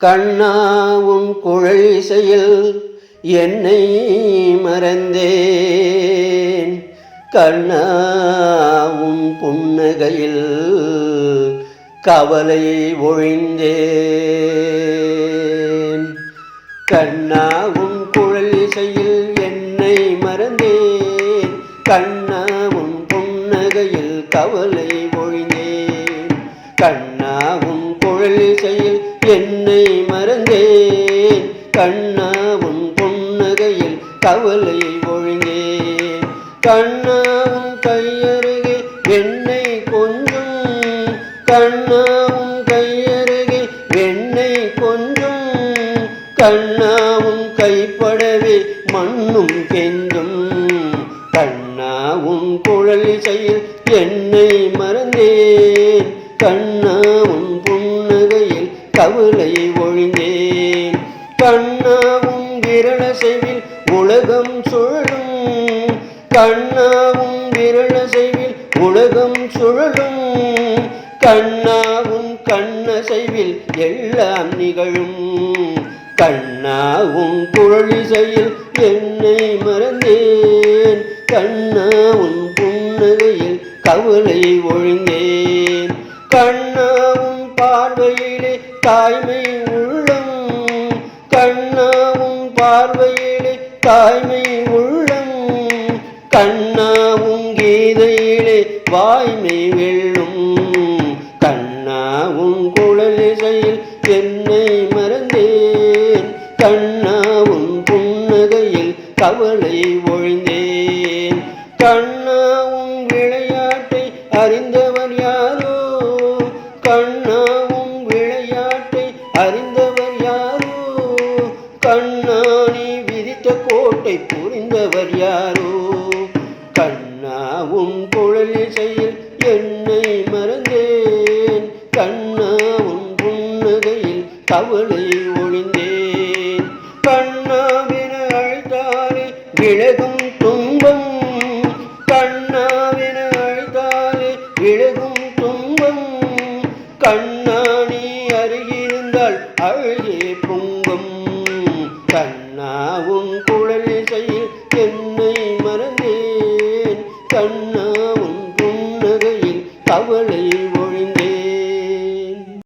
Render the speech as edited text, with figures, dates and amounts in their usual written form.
கண்ணா உன் குழலிசையில் என்னை மறந்தேன். கண்ணா உன் புன்னகையில் கவலை ஒழிந்தேன். கண்ணா உன் குழலிசையில் என்னை மறந்தேன். கண்ணா உன் புன்னகையில் கவலை ஒழிந்தேன். கண்ணா உன் குழலிசையில் என்னை மறந்தேன். கண்ணா உன் புன்னகையில் கவலை ஒழிந்தேன். கண்ணா உன் கையருகே என்னை கொஞ்சும். கண்ணா உன் கையருகே என்னை கொஞ்சும். கண்ணா உன் கைப்படவே மண்ணும் கெஞ்சும். கண்ணா உன் குழலிசையில் என்னை மறந்தேன். கண்ணா உன் புன்னகையில் கவலை ஒழிந்தேன். கண்ணா உன் விரலசைவில் உலகம் சுழலும். கண்ணா உன் விரலசைவில் உலகம் சுழலும். கண்ணா உன் கண்ணசைவில் எல்லாம் நிகழும். கண்ணா உன் குழலிசையில் என்னை மறந்தேன். கண்ணா உன் புன்னகையில் கவலை ஒழிந்தேன். கண்ணா உன் பார்வையிலே தாய்மை உள்ளம். கண்ணா உன் பார்வையிலே தாய்மை உள்ளம். கண்ணா உன் கீதையிலே வாய்மை வெல்லும். கண்ணா உன் குழலிசையில் என்னை மறந்தேன். கண்ணா உன் புன்னகையில் கவலை ஒழிந்தேன். கண்ணா உன் விளையாட்டை அறிந்தவர் யாரோ. கண்ணா உன் விளையாட்டை அறிந்தவர் யாரோ. கண்ணா நீ விதித்த கோட்டை புரிந்தவர் யாரோ. கண்ணா உன் குழலிசையில் என்னை மறந்தேன். கண்ணா உன் புன்னகையில் கவலை ஒழிந்தேன். கண்ணாவென அழைத்தாலே விலகும் துன்பம். கண்ணாவென அழைத்தாலே விலகும் துன்பம். கண்ணா நீ அருகிருந்தால் அழகே பொங்கும். கண்ணா உன்